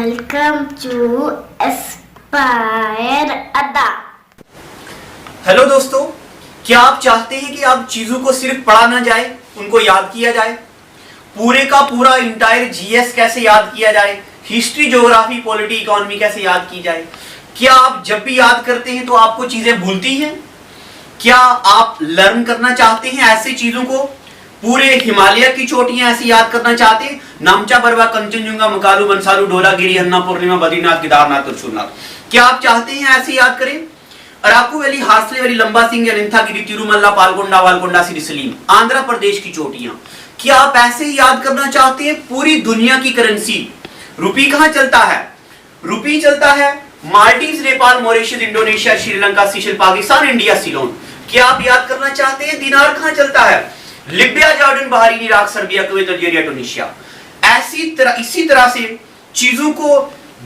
Welcome to Aspire Adda। Hello दोस्तों, क्या आप चाहते हैं कि आप चीजों को सिर्फ पढ़ा ना जाए, उनको याद किया जाए? पूरे का पूरा इंटायर जीएस कैसे याद किया जाए, हिस्ट्री, ज्योग्राफी, पॉलिटी, इकोनॉमी कैसे याद की जाए? क्या आप जब भी याद करते हैं तो आपको चीजें भूलती हैं? क्या आप लर्न करना चाहते हैं ऐसी चीजों को? पूरे हिमालय की चोटियां ऐसी याद करना चाहते हैं? नामचा, बरवा, कंचनजुंगा, मकालू, बंसालू, ढोलागिरी, हन्ना, पूर्णिमा, बद्रीनाथ, केदारनाथ, त्रिशूलनाथ, क्या आप चाहते हैं ऐसे याद करें? अराकू वैली, हार्सले वैली, लंबा सिंह, अनंथागिरी, तिरुमल्ला, पालकोंडा, वालकोंडा, सिरिसलीम, आंध्र प्रदेश की चोटियां, क्या आप ऐसे ही याद करना चाहते हैं? पूरी दुनिया की करेंसी, रुपी कहां चलता है? रुपी चलता है Maldives, Nepal, Mauritius, Indonesia, Sri Lanka, seashell, Pakistan, India, Ceylon. क्या आप याद करना चाहते हैं दिनार कहां चलता है? Libya, Jordan, Bahrain, Iraq, Serbia, Kuwait, Algeria, Tunisia. इसी तरह से चीजों को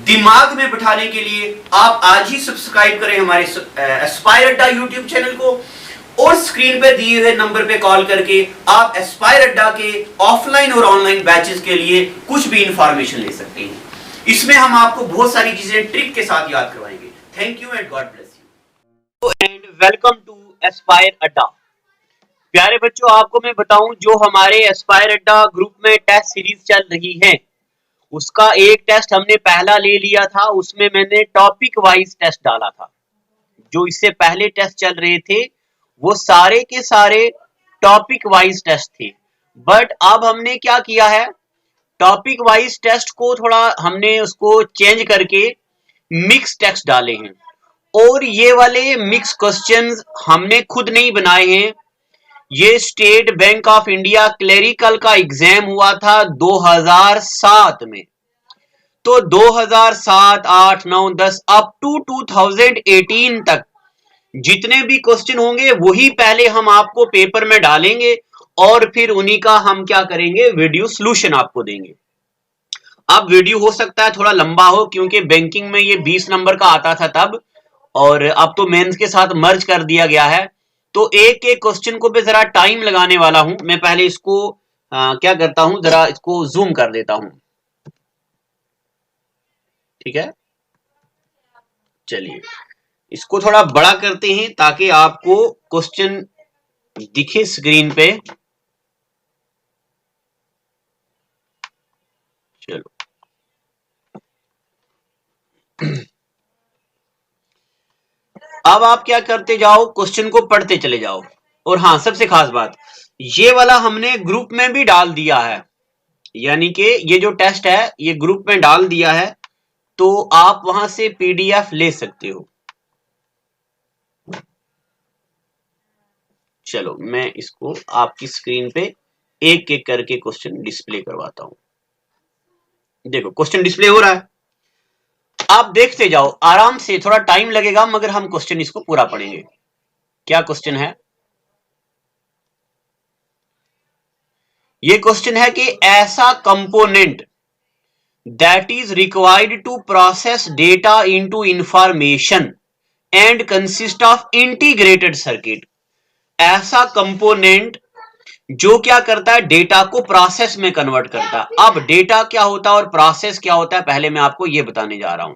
दिमाग में बिठाने के लिए आप आज ही सब्सक्राइब करें हमारे एस्पायर अड्डा यूट्यूब चैनल को, और स्क्रीन पे दिए हुए नंबर पे कॉल करके आप एस्पायर अड्डा के ऑफलाइन और ऑनलाइन बैचेस के लिए कुछ भी इंफॉर्मेशन ले सकते हैं। इसमें हम आपको बहुत सारी चीजें ट्रिक के साथ याद करवाएंगे। Thank you and God bless you and welcome to Aspire अड्डा। प्यारे बच्चों, आपको मैं बताऊं, जो हमारे एस्पायर अड्डा ग्रुप में टेस्ट सीरीज चल रही है, उसका एक टेस्ट हमने पहला ले लिया था। उसमें मैंने टॉपिक वाइज टेस्ट डाला था। जो इससे पहले टेस्ट चल रहे थे वो सारे के सारे टॉपिक वाइज टेस्ट थे, बट अब हमने क्या किया है, टॉपिक वाइज टेस्ट को थोड़ा हमने उसको चेंज करके मिक्स टेस्ट डाले हैं। और ये वाले मिक्स क्वेश्चंस हमने खुद नहीं बनाए हैं, ये state bank of India clerical का एग्जाम हुआ था 2007 में। तो 2007, 8, 9, 10 अप टू 2018 तक जितने भी क्वेश्चन होंगे वही पहले हम आपको पेपर में डालेंगे और फिर उन्हीं का हम क्या करेंगे, वीडियो सॉल्यूशन आपको देंगे। अब वीडियो हो सकता है थोड़ा लंबा हो, क्योंकि बैंकिंग में ये 20 नंबर का आता था तब, और अब तो मेंस के साथ मर्ज कर दिया गया है। तो एक एक क्वेश्चन को भी जरा टाइम लगाने वाला हूं। मैं पहले इसको क्या करता हूं, जरा इसको जूम कर देता हूं। ठीक है, चलिए इसको थोड़ा बड़ा करते हैं ताकि आपको क्वेश्चन दिखे स्क्रीन पे। चलो अब आप क्या करते जाओ, क्वेश्चन को पढ़ते चले जाओ। और हाँ, सबसे खास बात, ये वाला हमने ग्रुप में भी डाल दिया है, यानी कि ये जो टेस्ट है ये ग्रुप में डाल दिया है, तो आप वहां से पीडीएफ ले सकते हो। चलो मैं इसको आपकी स्क्रीन पे एक एक करके क्वेश्चन डिस्प्ले करवाता हूं। देखो क्वेश्चन डिस्प्ले हो रहा है, आप देखते जाओ आराम से, थोड़ा टाइम लगेगा मगर हम क्वेश्चन इसको पूरा पढ़ेंगे। क्या क्वेश्चन है? ये क्वेश्चन है कि ऐसा component that is required to process data into information and consist of integrated circuit। ऐसा कंपोनेंट जो क्या करता है, डेटा को प्रोसेस में कन्वर्ट करता है। अब डेटा क्या होता है और प्रोसेस क्या होता है, पहले मैं आपको ये बताने जा रहा हूं।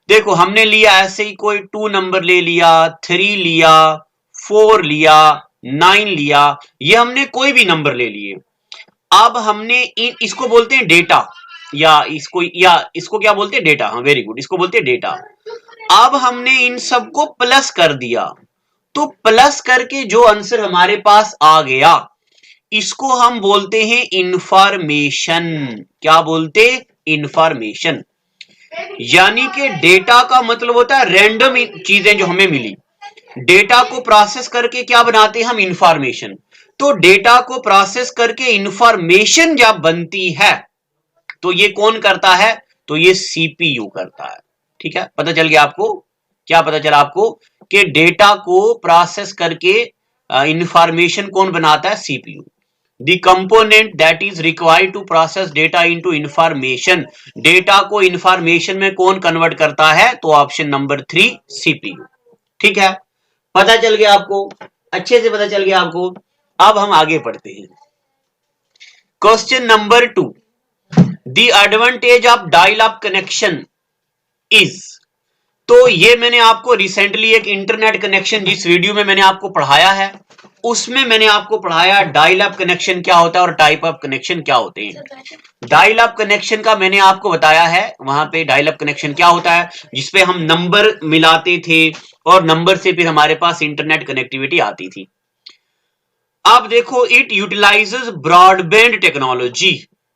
देखो हमने लिया ऐसे ही कोई 2 नंबर ले लिया, 3 लिया, 4 लिया, 9 लिया, ये हमने कोई भी नंबर ले लिए। अब हमने इसको बोलते हैं डेटा, या इसको क्या बोलते हैं, डेटा। हाँ वेरी गुड, इसको बोलते हैं डेटा। अब हमने इन सबको प्लस कर दिया, तो प्लस करके जो आंसर हमारे पास आ गया इसको हम बोलते हैं इंफॉर्मेशन। क्या बोलते? इंफॉर्मेशन। यानी कि डेटा का मतलब होता है रैंडम चीजें जो हमें मिली, डेटा को प्रोसेस करके क्या बनाते हैं हम, इंफॉर्मेशन। तो डेटा को प्रोसेस करके इंफॉर्मेशन जब बनती है तो ये कौन करता है, तो ये सीपीयू करता है। ठीक है, पता चल गया आपको? क्या पता चला आपको कि डेटा को प्रोसेस करके इंफॉर्मेशन कौन बनाता है, CPU. The component that is required to process data into information, data को इंफॉर्मेशन में कौन कन्वर्ट करता है, तो ऑप्शन नंबर 3 सीपीयू। ठीक है, पता चल गया आपको? अच्छे से पता चल गया आपको? अब हम आगे पढ़ते हैं। Question number 2, the advantage of dial up connection is, तो ये मैंने आपको रिसेंटली एक इंटरनेट कनेक्शन जिस वीडियो में मैंने आपको पढ़ाया है उसमें मैंने आपको पढ़ाया डायल अप कनेक्शन क्या होता है और टाइप ऑफ कनेक्शन क्या होते हैं। डायल अप कनेक्शन का मैंने आपको बताया है, वहां पे डायल अप कनेक्शन क्या होता है जिसपे हम नंबर मिलाते थे और नंबर से फिर हमारे पास इंटरनेट कनेक्टिविटी आती थी। अब देखो, इट यूटिलाइजेस ब्रॉडबैंड टेक्नोलॉजी,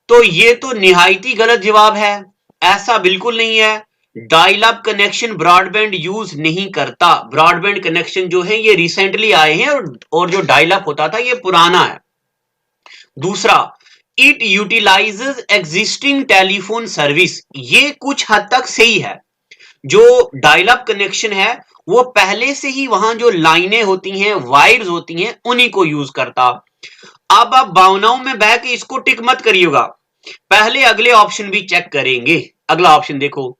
तो ये तो निहायती गलत जवाब है, ऐसा बिल्कुल नहीं है। Dial up connection broadband use नहीं करता, ब्रॉडबैंड कनेक्शन जो है ये रिसेंटली आए हैं और जो डायल अप होता था ये पुराना है। दूसरा, it utilises existing telephone service, ये कुछ हद तक सही है। जो डायल अप कनेक्शन है वो पहले से ही वहां जो लाइनें होती हैं, वायर्स होती हैं, उन्हीं को यूज करता। अब आप भावनाओं में बह के इसको टिक मत करिएगा, पहले अगले ऑप्शन भी चेक करेंगे। अगला ऑप्शन देखो,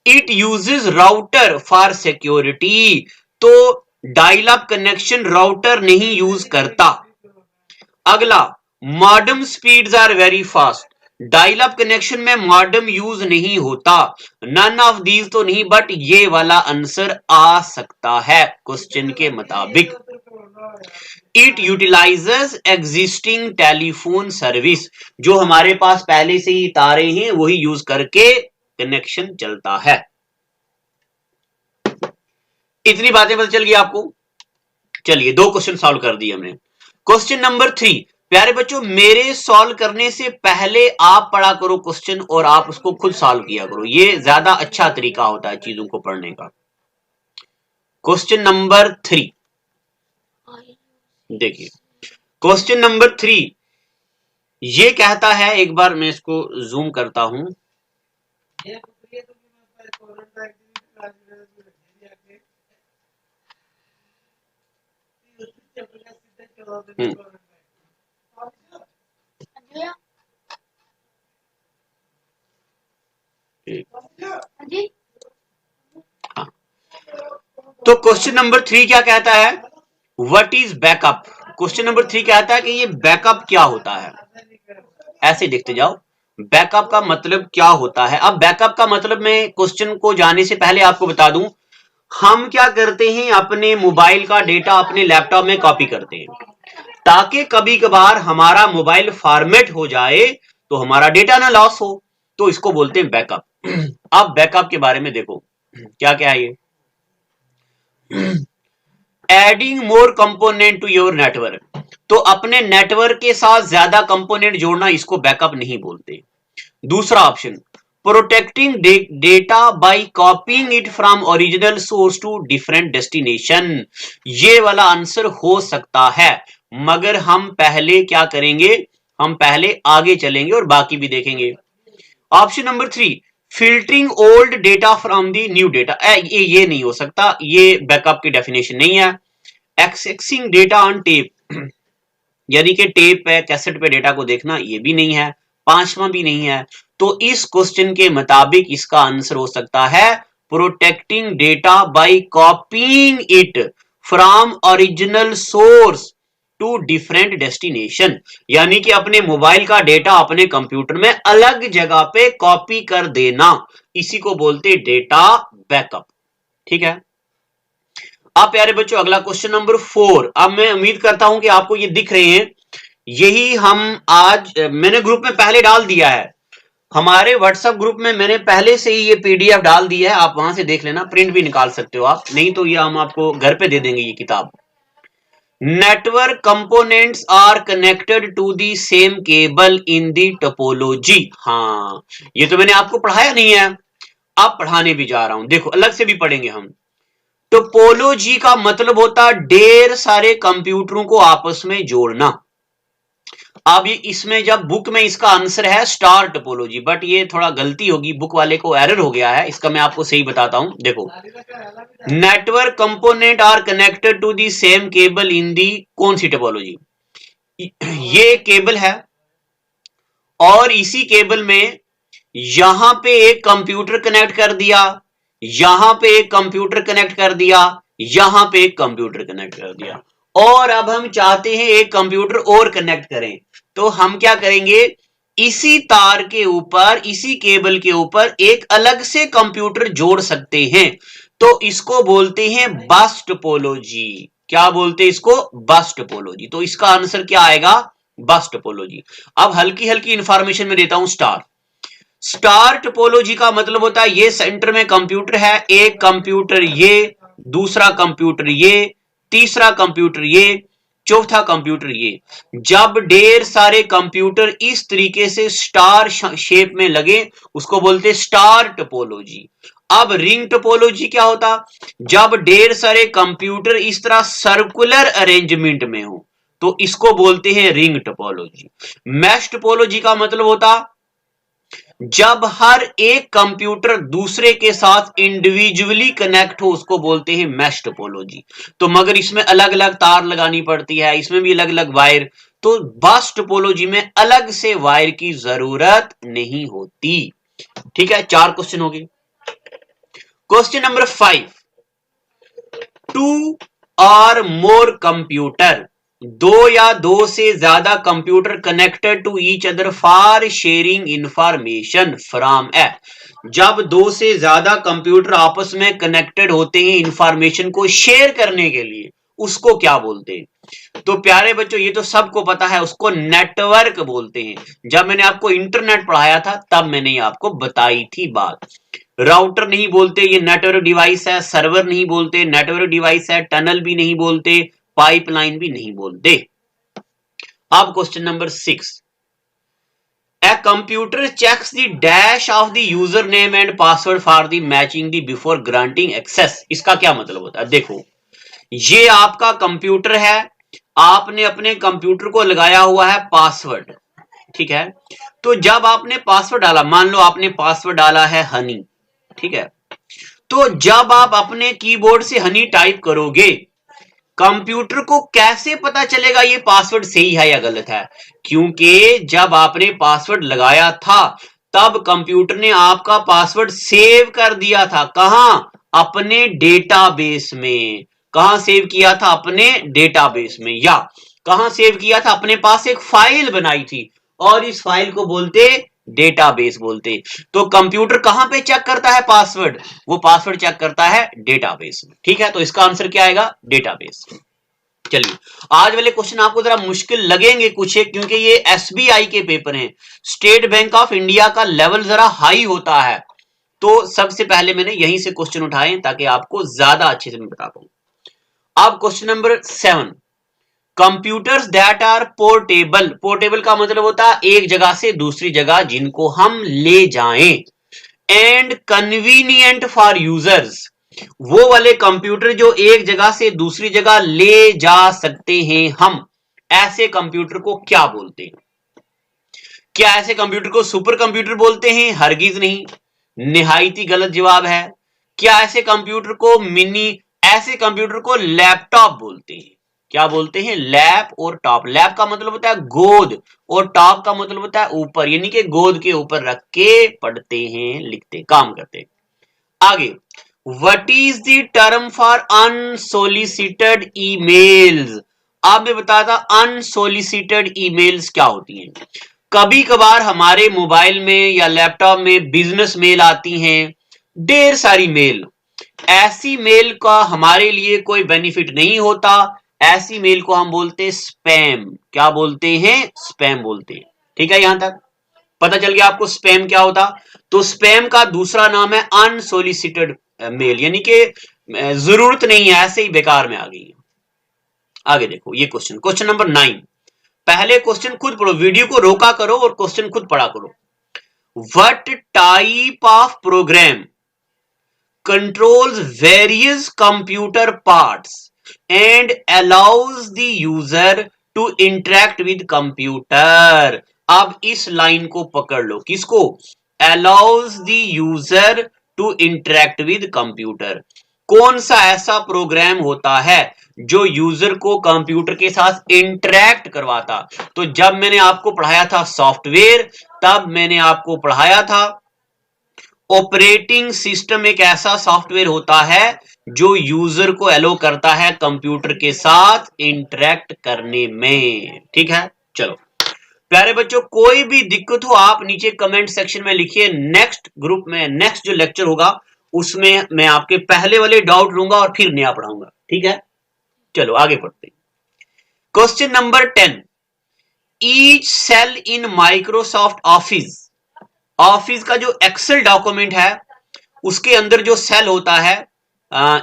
it uses router for security, तो डायल अप कनेक्शन राउटर नहीं यूज करता। अगला, modem speeds are very fast, dial up connection में मॉडेम यूज नहीं होता। नन ऑफ दीज तो नहीं, बट ये वाला आंसर आ सकता है क्वेश्चन के मुताबिक। It utilises existing telephone service, जो हमारे पास पहले से ही तारे हैं वही यूज करके कनेक्शन चलता है। इतनी बातें पता चल गई आपको। चलिए 2 क्वेश्चन सॉल्व कर दिए हमने। क्वेश्चन नंबर 3, प्यारे बच्चों मेरे सॉल्व करने से पहले आप पढ़ा करो क्वेश्चन और आप उसको खुद सॉल्व किया करो, ये ज्यादा अच्छा तरीका होता है चीजों को पढ़ने का। क्वेश्चन नंबर 3 देखिए, क्वेश्चन नंबर 3 ये कहता है, एक बार मैं इसको जूम करता हूं। हाँ, तो क्वेश्चन नंबर 3 क्या कहता है, what is backup. Question number 3 कहता है कि ये बैकअप क्या होता है। ऐसे देखते जाओ, बैकअप का मतलब क्या होता है। अब बैकअप का मतलब मैं क्वेश्चन को जाने से पहले आपको बता दूं, हम क्या करते हैं, अपने मोबाइल का डेटा अपने लैपटॉप में कॉपी करते हैं ताकि कभी कभार हमारा मोबाइल फॉर्मेट हो जाए तो हमारा डेटा ना लॉस हो, तो इसको बोलते हैं बैकअप। अब बैकअप के बारे में देखो क्या क्या है ये। Adding more component to your network, तो अपने नेटवर्क के साथ ज्यादा कंपोनेंट जोड़ना, इसको बैकअप नहीं बोलते। दूसरा option, protecting data by copying it from original source to different destination, ये वाला आंसर हो सकता है, मगर हम पहले क्या करेंगे, हम पहले आगे चलेंगे और बाकी भी देखेंगे। Option number 3, filtering old data from the new data, ये नहीं हो सकता, ये बैकअप की डेफिनेशन नहीं है। एक्सेसिंग डेटा ऑन टेप, यानी कि टेप पे, कैसेट पे डेटा को देखना, ये भी नहीं है। 5वां भी नहीं है, तो इस क्वेश्चन के मुताबिक इसका आंसर हो सकता है protecting data by copying it from original source to different destination, यानी कि अपने मोबाइल का डेटा अपने कंप्यूटर में अलग जगह पे कॉपी कर देना, इसी को बोलते डेटा बैकअप। ठीक है। अब प्यारे बच्चों अगला क्वेश्चन नंबर 4, अब मैं उम्मीद करता हूं कि आपको ये दिख रहे हैं, यही हम आज मैंने ग्रुप में पहले डाल दिया है, हमारे व्हाट्सएप ग्रुप में मैंने पहले से ही ये पीडीएफ डाल दिया है, आप वहां से देख लेना, प्रिंट भी निकाल सकते हो आप, नहीं तो ये हम आपको घर पे दे देंगे ये किताब। Network components are connected to the same cable in the topology, हाँ ये तो मैंने आपको पढ़ाया नहीं है, अब पढ़ाने भी जा रहा हूं, देखो अलग से भी पढ़ेंगे हम। टोपोलॉजी का मतलब होता ढेर सारे कंप्यूटरों को आपस में जोड़ना। अब ये इसमें जब बुक में इसका आंसर है स्टार टोपोलॉजी, बट ये थोड़ा गलती होगी, बुक वाले को एरर हो गया है, इसका मैं आपको सही बताता हूं। देखो, network component are connected to the same cable in the, कौन सी टोपोलॉजी, ये केबल है और इसी केबल में यहां पे एक कंप्यूटर कनेक्ट कर दिया, यहां पे एक कंप्यूटर कनेक्ट कर दिया, यहां पे एक कंप्यूटर कनेक्ट कर दिया, और अब हम चाहते हैं एक कंप्यूटर और कनेक्ट करें, तो हम क्या करेंगे, इसी तार के ऊपर, इसी केबल के ऊपर एक अलग से कंप्यूटर जोड़ सकते हैं, तो इसको बोलते हैं बस टोपोलॉजी। क्या बोलते हैं इसको? बस टोपोलॉजी। तो इसका आंसर क्या आएगा? बस टोपोलॉजी। अब हल्की हल्की इंफॉर्मेशन में देता हूं। स्टार टोपोलॉजी का मतलब होता है ये सेंटर में कंप्यूटर है, एक कंप्यूटर ये, दूसरा कंप्यूटर ये, तीसरा कंप्यूटर ये, चौथा कंप्यूटर ये। जब ढेर सारे कंप्यूटर इस तरीके से स्टार शेप में लगे उसको बोलते स्टार टोपोलॉजी। अब रिंग टोपोलॉजी क्या होता? जब ढेर सारे कंप्यूटर इस तरह सर्कुलर अरेंजमेंट में हो तो इसको बोलते हैं रिंग टोपोलॉजी। मैश टोपोलॉजी का मतलब होता जब हर एक कंप्यूटर दूसरे के साथ इंडिविजुअली कनेक्ट हो उसको बोलते हैं मैश टोपोलॉजी। तो मगर इसमें अलग अलग तार लगानी पड़ती है, इसमें भी अलग अलग वायर, तो बस टोपोलॉजी में अलग से वायर की जरूरत नहीं होती। ठीक है, 4 क्वेश्चन हो गए। क्वेश्चन नंबर 5, 2 और मोर कंप्यूटर, 2 या 2 से ज्यादा computer connected to each other for sharing information from a. जब 2 से ज्यादा कंप्यूटर आपस में कनेक्टेड होते हैं इंफॉर्मेशन को शेयर करने के लिए, उसको क्या बोलते हैं? तो प्यारे बच्चों ये तो सबको पता है, उसको नेटवर्क बोलते हैं। जब मैंने आपको इंटरनेट पढ़ाया था तब मैंने आपको बताई थी बात। राउटर नहीं बोलते, ये नेटवर्क डिवाइस है। सर्वर नहीं बोलते, नेटवर्क डिवाइस है। टनल भी नहीं बोलते, पाइपलाइन भी नहीं बोलते। अब question number 6, a computer checks the dash of the user name and password for the matching the before granting access. इसका क्या मतलब होता है? देखो ये आपका कंप्यूटर है, आपने अपने कंप्यूटर को लगाया हुआ है पासवर्ड, ठीक है। तो जब आपने पासवर्ड डाला, मान लो आपने पासवर्ड डाला है हनी, ठीक है, तो जब आप अपने कीबोर्ड से हनी टाइप करोगे, कंप्यूटर को कैसे पता चलेगा ये पासवर्ड सही है या गलत है? क्योंकि जब आपने पासवर्ड लगाया था तब कंप्यूटर ने आपका पासवर्ड सेव कर दिया था। कहां? अपने डेटाबेस में। कहां सेव किया था? अपने डेटाबेस में। या कहां सेव किया था? अपने पास एक फाइल बनाई थी और इस फाइल को बोलते डेटाबेस बोलते। तो कंप्यूटर कहां पे चेक करता है पासवर्ड? वो पासवर्ड चेक करता है डेटाबेस में। ठीक है, तो इसका आंसर क्या आएगा? डेटाबेस। चलिए आज वाले क्वेश्चन आपको जरा मुश्किल लगेंगे कुछ, क्योंकि ये एसबीआई के पेपर हैं। स्टेट बैंक ऑफ इंडिया का लेवल जरा हाई होता है, तो सबसे पहले मैंने यहीं से क्वेश्चन उठाए ताकि आपको ज्यादा अच्छे से मैं बता पाऊं। अब question number 7, computers that are portable. Portable का मतलब होता है एक जगह से दूसरी जगह जिनको हम ले जाएं। एंड कन्वीनियंट फॉर यूजर्स, वो वाले कंप्यूटर जो एक जगह से दूसरी जगह ले जा सकते हैं हम, ऐसे कंप्यूटर को क्या बोलते हैं? क्या ऐसे कंप्यूटर को सुपर कंप्यूटर बोलते हैं? हरगिज नहीं, निहायती गलत जवाब है। क्या ऐसे कंप्यूटर को मिनी, ऐसे कंप्यूटर को लैपटॉप बोलते हैं। क्या बोलते हैं? लैप और टॉप। लैप का मतलब होता है गोद और टॉप का मतलब होता है ऊपर, यानी कि गोद के ऊपर रख के पढ़ते हैं, लिखते, काम करते हैं। आगे, what is the term for unsolicited emails? आप भी बता था अनसोलिसिटेड ईमेल्स क्या होती हैं। कभी कभार हमारे मोबाइल में या लैपटॉप में बिजनेस मेल आती हैं, ढेर सारी मेल। ऐसी मेल का हमारे लिए कोई बेनिफिट नहीं होता, ऐसी मेल को हम बोलते हैं स्पैम। क्या बोलते हैं? स्पैम बोलते हैं। ठीक है, यहां तक पता चल गया आपको स्पैम क्या होता? तो स्पैम का दूसरा नाम है अनसोलिसिटेड मेल, यानी कि जरूरत नहीं है, ऐसे ही बेकार में आ गई है। आगे देखो ये क्वेश्चन, क्वेश्चन नंबर 9। पहले क्वेश्चन खुद पढ़ो, वीडियो को रोका करो और क्वेश्चन खुद पढ़ा करो। What type of program controls various computer parts and allows the user to interact with computer। अब इस लाइन को पकड़ लो, किसको? allows the user to interact with computer। कौन सा ऐसा प्रोग्राम होता है जो यूजर को कंप्यूटर के साथ इंटरैक्ट करवाता? तो जब मैंने आपको पढ़ाया था सॉफ्टवेयर, तब मैंने आपको पढ़ाया था ऑपरेटिंग सिस्टम एक ऐसा सॉफ्टवेयर होता है जो यूजर को एलो करता है कंप्यूटर के साथ इंटरैक्ट करने में। ठीक है, चलो प्यारे बच्चों, कोई भी दिक्कत हो आप नीचे कमेंट सेक्शन में लिखिए। नेक्स्ट ग्रुप में नेक्स्ट जो लेक्चर होगा उसमें मैं आपके पहले वाले डाउट लूंगा और फिर नया पढ़ाऊंगा, ठीक है। चलो आगे पढ़ते हैं। Question number 10, each cell in Microsoft office, office का जो एक्सेल डॉक्यूमेंट है उसके अंदर जो सेल होता है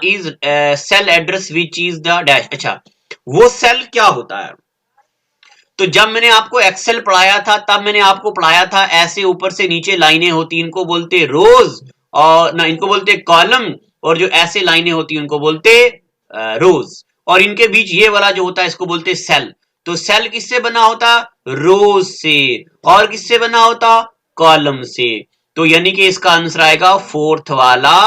is cell address which is the dash. अच्छा, वो सेल क्या होता है? तो जब मैंने आपको एक्सेल पढ़ाया था तब मैंने आपको पढ़ाया था ऐसे ऊपर से नीचे लाइनें होती, इनको बोलते रोज, और ना इनको बोलते कॉलम, और जो ऐसे लाइनें होती उनको बोलते रोज, और इनके बीच ये वाला जो होता है इसको बोलते सेल। तो सेल किससे बना होता? रोज से। और किससे बना होता? कॉलम से। तो यानी कि इसका आंसर आएगा फोर्थ वाला।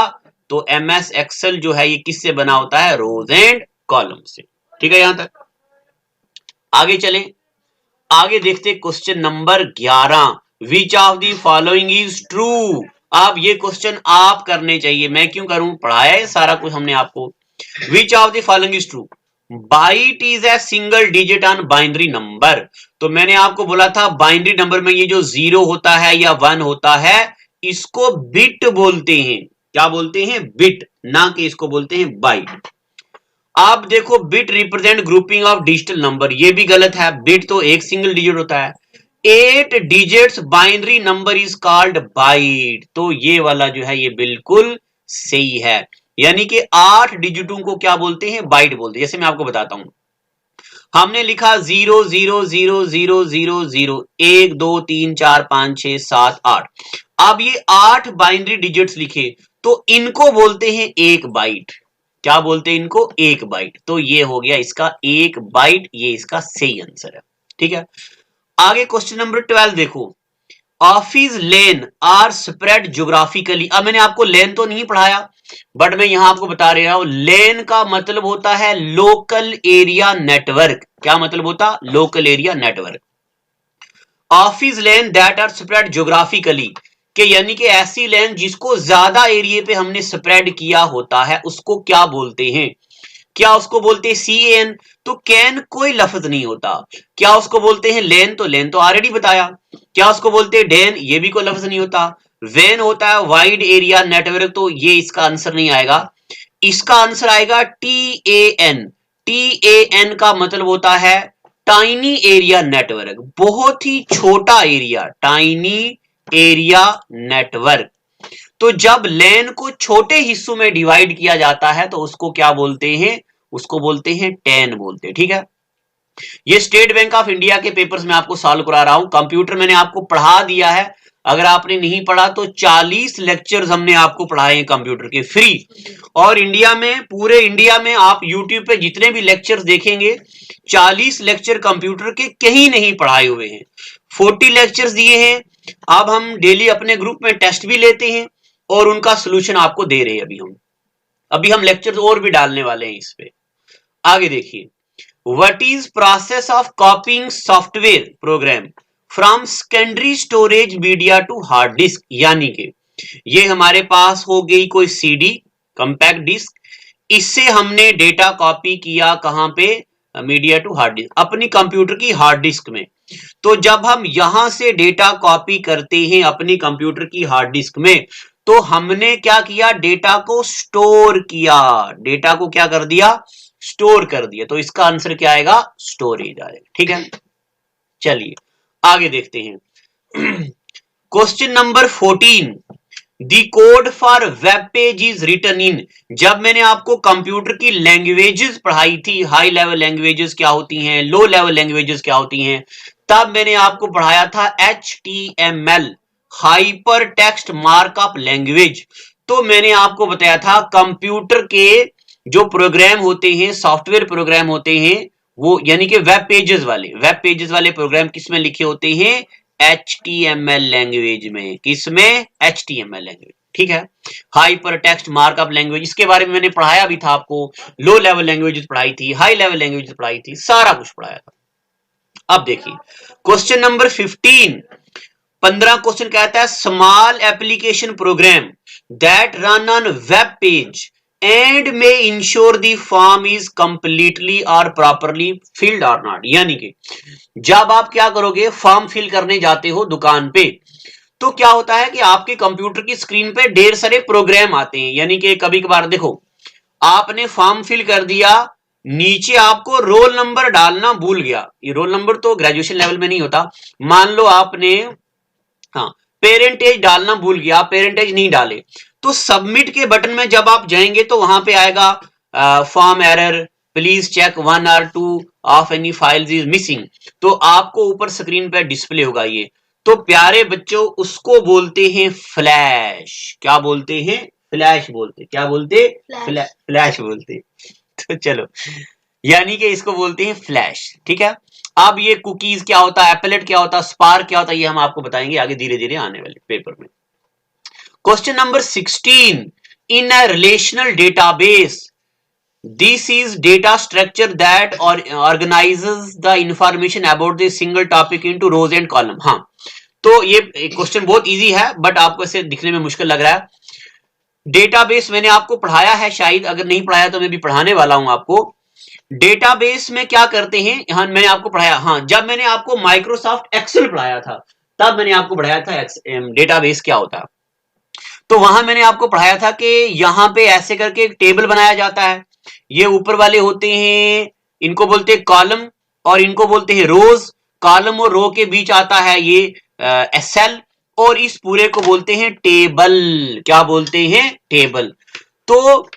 तो एमएस एक्सेल जो है ये किससे बना होता है? रोज एंड कॉलम से। ठीक है, यहां तक। आगे चलें, आगे देखते question number 11, which of the following is true. अब ये क्वेश्चन आप करने चाहिए, मैं क्यों करूं, पढ़ाया है सारा कुछ हमने आपको। Which of the following is true, byte is a single digit on binary number. तो मैंने आपको बोला था बाइनरी नंबर में ये जो 0 होता है या 1 होता है इसको बिट बोलते हैं। क्या बोलते हैं? बिट, ना कि इसको बोलते हैं बाइट। आप देखो, bit represent grouping of digital number, ये भी गलत है। बिट तो एक सिंगल डिजिट होता है। 8 digits binary number is called byte. तो ये वाला जो है ये बिल्कुल सही है, यानी कि 8 डिजिटों को क्या बोलते हैं? बाइट बोलते हैं। जैसे मैं आपको बताता हूं, हमने लिखा 0 0 0 0 0 0 1 2 3 4 5 6 7 8। अब ये 8 बाइनरी डिजिट्स लिखे तो इनको बोलते हैं एक बाइट। क्या बोलते हैं इनको? एक बाइट। तो ये हो गया इसका एक बाइट, ये इसका सही आंसर है। ठीक है, आगे क्वेश्चन नंबर 12 देखो, office LAN are spread geographically. अब मैंने आपको लेन तो नहीं पढ़ाया बट मैं यहां आपको बता रहा हूं, लेन का मतलब होता है लोकल एरिया नेटवर्क। क्या मतलब होता? Local area network. Office LAN that are spread geographically, के यानी कि ऐसी लेन जिसको ज्यादा एरिया पे हमने स्प्रेड किया होता है उसको क्या बोलते हैं? क्या उसको बोलते हैं CAN? तो कैन कोई लफ्ज नहीं होता। क्या उसको बोलते हैं लेन? तो लेन तो ऑलरेडी बताया। क्या उसको बोलते हैं डेन? ये भी कोई लफ्ज नहीं होता। वेन होता है वाइड एरिया नेटवर्क, तो ये इसका आंसर नहीं आएगा। इसका आंसर आएगा TAN। TAN का मतलब होता है टाइनी एरिया नेटवर्क, बहुत ही छोटा एरिया, टाइनी एरिया नेटवर्क। तो जब लेन को छोटे हिस्सों में डिवाइड किया जाता है तो उसको क्या बोलते हैं? उसको बोलते हैं टैन बोलते हैं। ठीक है, ये स्टेट बैंक ऑफ इंडिया के पेपर्स में आपको सॉल्व करा रहा हूं। कंप्यूटर मैंने आपको पढ़ा दिया है, अगर आपने नहीं पढ़ा तो 40 लेक्चर्स हमने आपको पढ़ाए हैं कंप्यूटर के फ्री। और इंडिया में, पूरे इंडिया में आप यूट्यूब पे जितने भी लेक्चर्स देखेंगे 40 लेक्चर कंप्यूटर के कहीं नहीं पढ़ाए हुए हैं। 40 लेक्चर्स दिए हैं। अब हम डेली अपने ग्रुप में टेस्ट भी लेते हैं और उनका सोल्यूशन आपको दे रहे हैं। अभी हम लेक्चर्स और भी डालने वाले हैं इस पे। आगे देखिए, what is process of copying software program from secondary storage media to hard disk. यानी कि ये हमारे पास हो गई कोई CD कंपैक्ट डिस्क, इससे हमने डेटा कॉपी किया कहां पे? मीडिया टू हार्ड डिस्क, अपनी कंप्यूटर की हार्ड डिस्क में। तो जब हम यहां से डेटा कॉपी करते हैं अपनी कंप्यूटर की हार्ड डिस्क में तो हमने क्या किया? डेटा को स्टोर किया। डेटा को क्या कर दिया? स्टोर कर दिया। तो इसका आंसर क्या आएगा? स्टोरेज आएगा। ठीक है, चलिए आगे देखते हैं। Question number 14, the code for web page is written in. जब मैंने आपको कंप्यूटर की लैंग्वेजेस पढ़ाई थी, हाई लेवल लैंग्वेजेस क्या होती हैं, लो लेवल लैंग्वेजेस क्या होती हैं, तब मैंने आपको पढ़ाया था HTML, hyper text markup language. तो मैंने आपको बताया था कंप्यूटर के जो प्रोग्राम होते हैं, सॉफ्टवेयर प्रोग्राम होते हैं, वो यानी कि वेब पेजेस वाले प्रोग्राम किस में लिखे होते हैं? HTML लैंग्वेज में। किसमें? HTML language. ठीक है, हाइपर टेक्स्ट मार्कअप लैंग्वेज, इसके बारे में मैंने पढ़ाया भी था आपको। लो लेवल लैंग्वेजेस पढ़ाई थी, हाई लेवल लैंग्वेजेस पढ़ाई थी, सारा कुछ पढ़ाया था। अब देखिए क्वेश्चन नंबर 15 क्वेश्चन कहता है small application program that run on web page and may ensure the form is completely और प्रॉपरली फिल्ड और नॉट। यानी कि जब आप क्या करोगे, फॉर्म फिल करने जाते हो दुकान पे, तो क्या होता है कि आपके कंप्यूटर की स्क्रीन पे ढेर सारे प्रोग्राम आते हैं। यानी कि कभी कभार देखो, आपने फॉर्म फिल कर दिया, नीचे आपको रोल नंबर डालना भूल गया। ये रोल नंबर तो ग्रेजुएशन लेवल में नहीं होता। मान लो आपने, हाँ, पेरेंटेज डालना भूल गया, पेरेंटेज नहीं डाले, तो सबमिट के बटन में जब आप जाएंगे तो वहां पे आएगा form error, please check 1 or 2 of any files is missing. तो आपको ऊपर स्क्रीन पे डिस्प्ले होगा ये। तो प्यारे बच्चों, उसको बोलते हैं फ्लैश। क्या बोलते हैं? फ्लैश बोलते। क्या बोलते? फ्लैश बोलते। तो चलो, यानी कि इसको बोलते हैं फ्लैश। ठीक है, अब ये कुकीज क्या होता है, एपलेट क्या होता है, स्पार्क क्या होता है, ये हम आपको बताएंगे आगे धीरे धीरे आने वाले पेपर में। Question number 16, in a relational database this is data structure that organises the information about the single topic into rose and column. हाँ, तो ये क्वेश्चन बहुत इजी है, बट आपको इसे दिखने में मुश्किल लग रहा है। डेटाबेस मैंने आपको पढ़ाया है, शायद अगर नहीं पढ़ाया तो मैं भी पढ़ाने वाला हूं आपको। डेटाबेस में क्या करते हैं, हाँ मैंने आपको पढ़ाया, हाँ जब मैंने आपको माइक्रोसॉफ्ट एक्सेल पढ़ाया था तब मैंने आपको पढ़ाया था डेटाबेस क्या होता है। तो वहां मैंने आपको पढ़ाया था कि यहां पे ऐसे करके एक टेबल बनाया जाता है। ये ऊपर वाले होते हैं, इनको बोलते हैं कॉलम और इनको बोलते हैं रोज। कॉलम और रो के बीच आता है ये एसएल, और इस पूरे को बोलते हैं टेबल। क्या बोलते हैं? टेबल। तो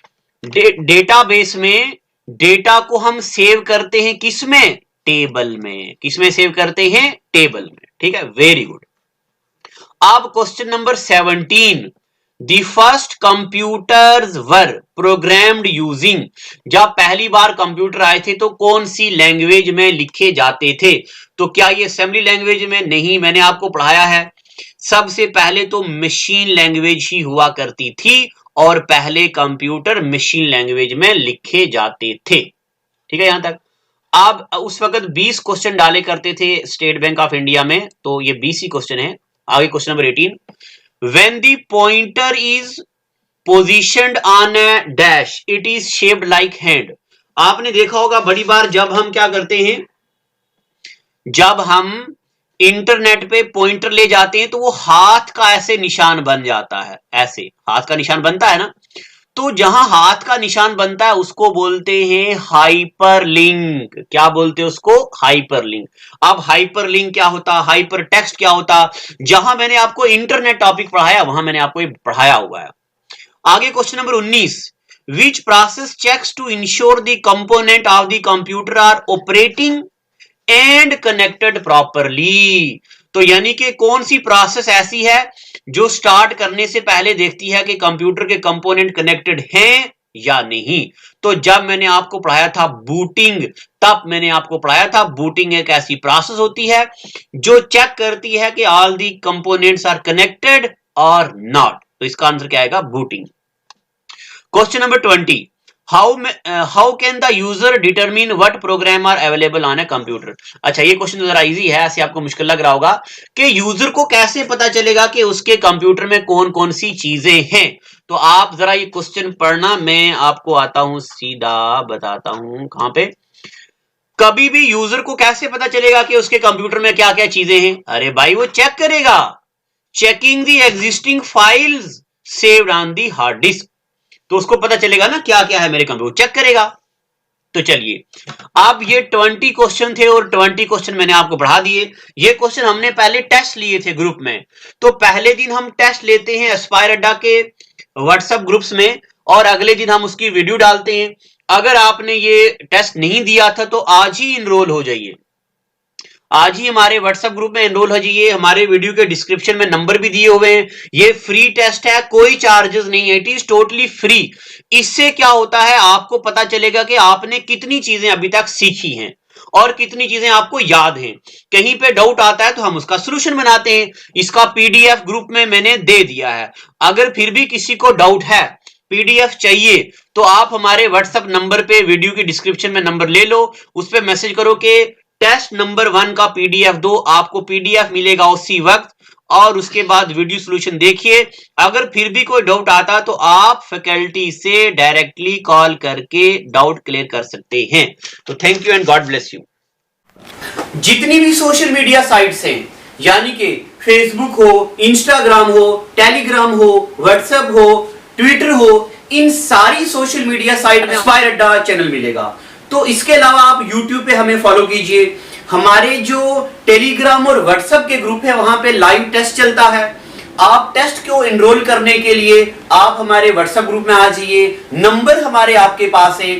डेटाबेस में डेटा को हम सेव करते हैं किसमें? टेबल में। किसमें सेव करते हैं? टेबल में। ठीक है, वेरी गुड। अब question number 17, the first computers were programmed using. जब पहली बार कंप्यूटर आए थे तो कौन सी लैंग्वेज में लिखे जाते थे? तो क्या ये असेंबली लैंग्वेज में? नहीं, मैंने आपको पढ़ाया है। सबसे पहले तो मशीन लैंग्वेज ही हुआ करती थी और पहले कंप्यूटर मशीन लैंग्वेज में लिखे जाते थे। ठीक है यहां तक। अब उस वक्त 20 क्वेश्चन डाले करते थे स्टेट बैंक ऑफ इंडिया में, तो ये 20 ही क्वेश्चन है। आगे question number 18, when the pointer is positioned on a dash it is shaped like hand. आपने देखा होगा बड़ी बार जब हम क्या करते हैं, जब हम इंटरनेट पे पॉइंटर ले जाते हैं तो वो हाथ का ऐसे निशान बन जाता है, ऐसे हाथ का निशान बनता है ना। तो जहां हाथ का निशान बनता है उसको बोलते हैं हाइपरलिंक। क्या बोलते हैं उसको? हाइपरलिंक। अब हाइपरलिंक क्या होता, हाइपर टेक्स्ट क्या होता, जहां मैंने आपको इंटरनेट टॉपिक पढ़ाया वहां मैंने आपको ये पढ़ाया हुआ है। आगे question number 19, which process checks to ensure the component of the computer are operating and connected properly. तो यानी कि कौन सी प्रोसेस ऐसी है जो स्टार्ट करने से पहले देखती है कि कंप्यूटर के कंपोनेंट कनेक्टेड हैं या नहीं। तो जब मैंने आपको पढ़ाया था बूटिंग, तब मैंने आपको पढ़ाया था बूटिंग एक ऐसी प्रोसेस होती है जो चेक करती है कि all the components are connected और नॉट। तो इसका आंसर क्या आएगा? Booting. Question number 20, how can the user determine what program are available on a computer. अच्छा, ये क्वेश्चन जरा इजी है, ऐसे आपको मुश्किल लग रहा होगा कि यूजर को कैसे पता चलेगा कि उसके कंप्यूटर में कौन कौन सी चीजें हैं। तो आप जरा ये क्वेश्चन पढ़ना, मैं आपको आता हूं सीधा बताता हूं कहां पे। कभी भी यूजर को कैसे पता चलेगा कि उसके कंप्यूटर में क्या क्या चीजें हैं? अरे भाई वो चेक करेगा, checking the existing files saved on the hard disk. तो उसको पता चलेगा ना क्या क्या है मेरे कंप्यूटर, चेक करेगा। तो चलिए, अब ये 20 क्वेश्चन थे और 20 क्वेश्चन मैंने आपको पढ़ा दिए। ये क्वेश्चन हमने पहले टेस्ट लिए थे ग्रुप में। तो पहले दिन हम टेस्ट लेते हैं एस्पायर अड्डा के व्हाट्सएप ग्रुप्स में और अगले दिन हम उसकी वीडियो डालते हैं। अगर आपने ये टेस्ट नहीं दिया था तो आज ही इनरोल हो जाइए, आज ही हमारे व्हाट्सएप ग्रुप में एनरोल हो जाइए। हमारे वीडियो के डिस्क्रिप्शन में नंबर भी दिए हुए हैं। ये फ्री टेस्ट है, कोई चार्जेस नहीं है, इट इज टोटली फ्री। इससे क्या होता है, आपको पता चलेगा कि आपने कितनी चीजें अभी तक सीखी हैं और कितनी चीजें आपको याद हैं। कहीं पे डाउट आता है तो हम उसका सॉल्यूशन बनाते हैं। इसका पीडीएफ ग्रुप में मैंने दे दिया है। अगर फिर भी किसी को डाउट है, पीडीएफ चाहिए, तो आप हमारे व्हाट्सएप नंबर पे वीडियो की डिस्क्रिप्शन में नंबर ले लो, उस पर मैसेज करो कि टेस्ट नंबर 1 का पीडीएफ दो, आपको पीडीएफ मिलेगा उसी वक्त। और उसके बाद वीडियो सोल्यूशन देखिए। अगर फिर भी कोई डाउट आता तो आप फैकल्टी से डायरेक्टली कॉल करके डाउट क्लियर कर सकते हैं। तो thank you and God bless you. जितनी भी सोशल मीडिया साइट्स हैं, यानी कि फेसबुक हो, इंस्टाग्राम हो, टेलीग्राम हो, व्हाट्सएप हो, ट्विटर हो, इन सारी सोशल मीडिया साइट में इंस्पायर अड्डा चैनल मिलेगा। तो इसके अलावा आप यूट्यूब पे हमें फॉलो कीजिए। हमारे जो टेलीग्राम और व्हाट्सएप के ग्रुप है वहां पे लाइव टेस्ट चलता है। आप टेस्ट को एनरोल करने के लिए आप हमारे व्हाट्सएप ग्रुप में आ जाइए, नंबर हमारे आपके पास है।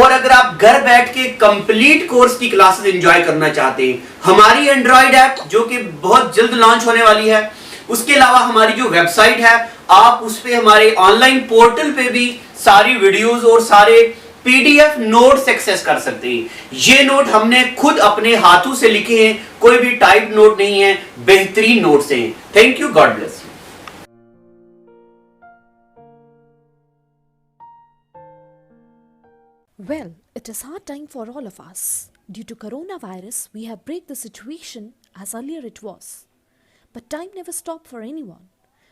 और अगर आप घर बैठ के कंप्लीट कोर्स की क्लासेस एंजॉय करना चाहते हैं, हमारी एंड्रॉइड ऐप जो कि बहुत जल्द लॉन्च होने वाली है, उसके अलावा हमारी जो वेबसाइट है, आप उस पे हमारे ऑनलाइन पोर्टल पे भी सारी वीडियोस और सारे पीडीएफ नोट्स एक्सेस कर सकते हैं। ये नोट हमने खुद अपने हाथों से लिखे हैं, कोई भी टाइप नोट नहीं है, बेहतरीन नोट्स हैं। Thank you, God bless you. Well, it is hard time for all of us. Due to coronavirus, we have break the situation as earlier it was. But time never stopped for anyone.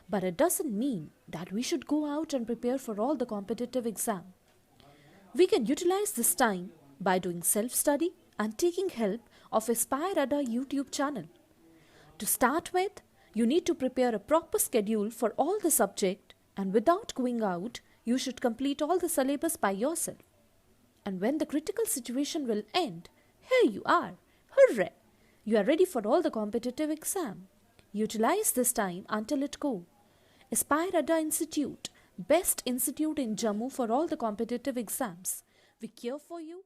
But it doesn't mean that we should go out and prepare for all the competitive exam. We can utilize this time by doing self-study and taking help of Aspire Ada YouTube channel. To start with, you need to prepare a proper schedule for all the subject, and without going out, you should complete all the syllabus by yourself. And when the critical situation will end, here you are. Hooray! You are ready for all the competitive exam. Utilize this time until it go. Aspire Ada Institute, best institute in Jammu for all the competitive exams. We care for you.